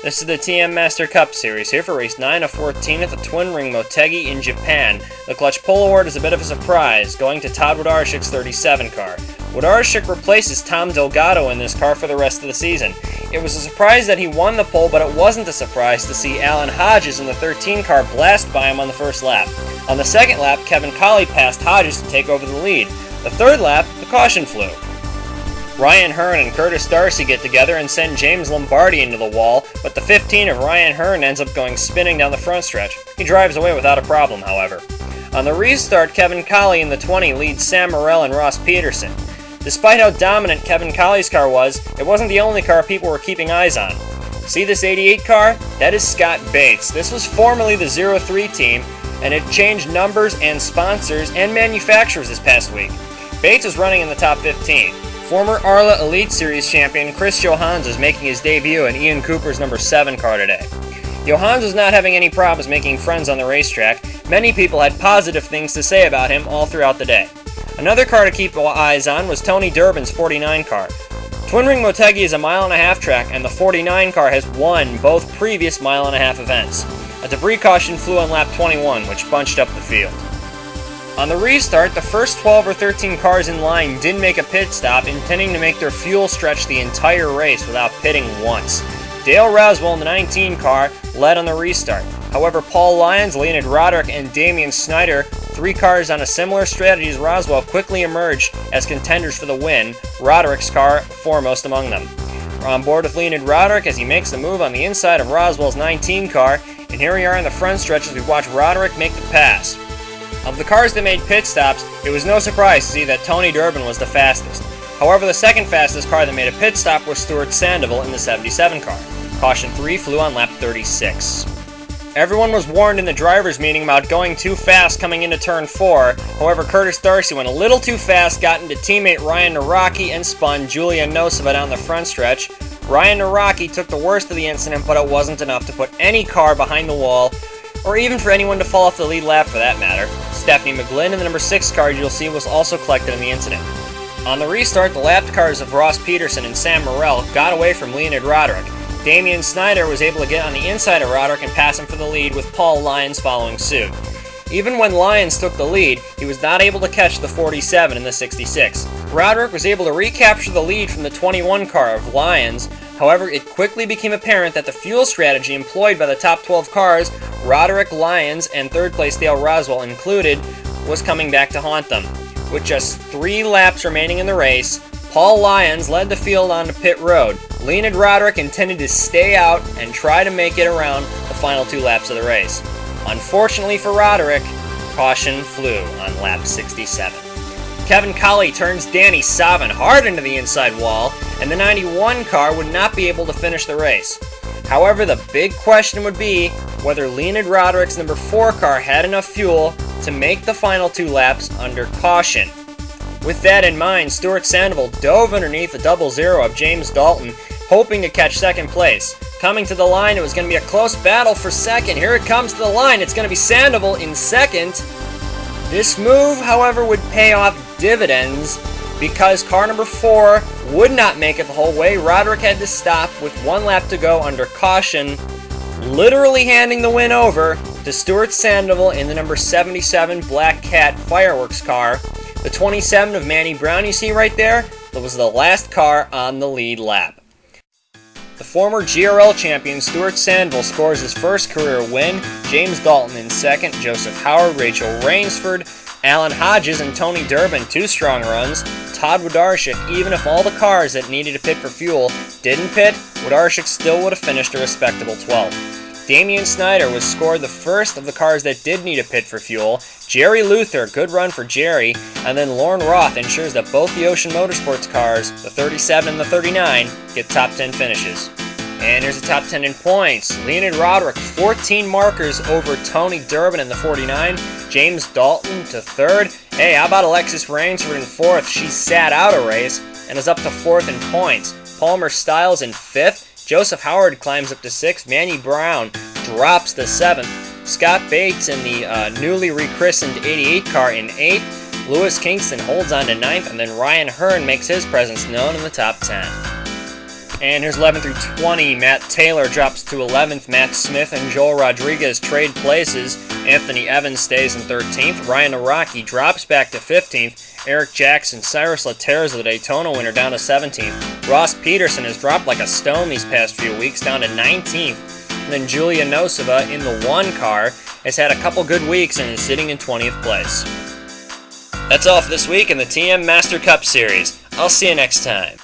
This is the TM Master Cup Series, here for race 9 of 14 at the Twin Ring Motegi in Japan. The clutch pole award is a bit of a surprise, going to Todd Wlodarczyk's 37 car. Wlodarczyk replaces Tom Delgado in this car for the rest of the season. It was a surprise that he won the pole, but it wasn't a surprise to see Alan Hodges in the 13 car blast by him on the first lap. On the second lap, Kevin Colley passed Hodges to take over the lead. The third lap, the caution flew. Ryan Hearn and Curtis Darcy get together and send James Lombardi into the wall, but the 15 of Ryan Hearn ends up going spinning down the front stretch. He drives away without a problem, however. On the restart, Kevin Colley in the 20 leads Sam Morrell and Ross Peterson. Despite how dominant Kevin Colley's car was, it wasn't the only car people were keeping eyes on. See this 88 car? That is Scott Bates. This was formerly the 03 team, and it changed numbers and sponsors and manufacturers this past week. Bates is running in the top 15. Former Arla Elite Series champion Chris Johans is making his debut in Ian Cooper's number 7 car today. Johans was not having any problems making friends on the racetrack. Many people had positive things to say about him all throughout the day. Another car to keep eyes on was Tony Durbin's 49 car. Twin Ring Motegi is a mile-and-a-half track, and the 49 car has won both previous mile-and-a-half events. A debris caution flew on lap 21, which bunched up the field. On the restart, the first 12 or 13 cars in line didn't make a pit stop, intending to make their fuel stretch the entire race without pitting once. Dale Roswell in the 19 car led on the restart. However, Paul Lyons, Leonid Roderick, and Damian Snyder, 3 cars on a similar strategy as Roswell, quickly emerged as contenders for the win, Roderick's car foremost among them. We're on board with Leonid Roderick as he makes the move on the inside of Roswell's 19 car, and here we are in the front stretch as we watch Roderick make the pass. Of the cars that made pit stops, it was no surprise to see that Tony Durbin was the fastest. However, the second fastest car that made a pit stop was Stuart Sandoval in the 77 car. Caution 3 flew on lap 36. Everyone was warned in the drivers' meeting about going too fast coming into turn 4. However, Curtis Darcy went a little too fast, got into teammate Ryan Naraki, and spun Julia Nosova down the front stretch. Ryan Naraki took the worst of the incident, but it wasn't enough to put any car behind the wall, or even for anyone to fall off the lead lap for that matter. Stephanie McGlynn in the number 6 car you'll see was also collected in the incident. On the restart, the lapped cars of Ross Peterson and Sam Morrell got away from Leonid Roderick. Damian Snyder was able to get on the inside of Roderick and pass him for the lead, with Paul Lyons following suit. Even when Lyons took the lead, he was not able to catch the 47 in the 66. Roderick was able to recapture the lead from the 21 car of Lyons. However, it quickly became apparent that the fuel strategy employed by the top 12 cars, Roderick, Lyons, and third place Dale Roswell included, was coming back to haunt them. With just 3 laps remaining in the race, Paul Lyons led the field onto pit road. Leonid Roderick intended to stay out and try to make it around the final 2 laps of the race. Unfortunately for Roderick, caution flew on lap 67. Kevin Colley turns Danny Savin hard into the inside wall, and the 91 car would not be able to finish the race. However, the big question would be whether Leonid Roderick's number 4 car had enough fuel to make the final 2 laps under caution. With that in mind, Stuart Sandoval dove underneath the 00 of James Dalton, hoping to catch second place. Coming to the line, it was going to be a close battle for second. Here it comes to the line. It's going to be Sandoval in second. This move, however, would pay off dividends because car number 4 would not make it the whole way. Roderick had to stop with 1 lap to go under caution, literally handing the win over to Stuart Sandoval in the number 77 Black Cat Fireworks car. The 27 of Manny Brown you see right there, that was the last car on the lead lap. The former GRL champion Stuart Sandoval scores his first career win, James Dalton in second, Joseph Howard, Rachel Rainsford, Alan Hodges, and Tony Durbin 2 strong runs. Todd Wlodarczyk, even if all the cars that needed to pit for fuel didn't pit, Wlodarczyk still would have finished a respectable 12th. Damian Snyder was scored the first of the cars that did need a pit for fuel. Jerry Luther, good run for Jerry, and then Lauren Roth ensures that both the Ocean Motorsports cars, the 37 and the 39, get top 10 finishes. And here's the top 10 in points. Leonid Roderick, 14 markers over Tony Durbin in the 49. James Dalton to 3rd. Hey, how about Alexis Rainsford in 4th? She sat out a race and is up to 4th in points. Palmer Stiles in 5th. Joseph Howard climbs up to 6th. Manny Brown drops to 7th. Scott Bates in the newly rechristened 88 car in 8th. Lewis Kingston holds on to 9th. And then Ryan Hearn makes his presence known in the top 10. And here's 11 through 20. Matt Taylor drops to 11th. Matt Smith and Joel Rodriguez trade places. Anthony Evans stays in 13th. Ryan Araki drops back to 15th. Eric Jackson, Cyrus Laterza, the Daytona winner, down to 17th. Ross Peterson has dropped like a stone these past few weeks, down to 19th. And then Julia Nosova in the 1 car has had a couple good weeks and is sitting in 20th place. That's all for this week in the TM Master Cup Series. I'll see you next time.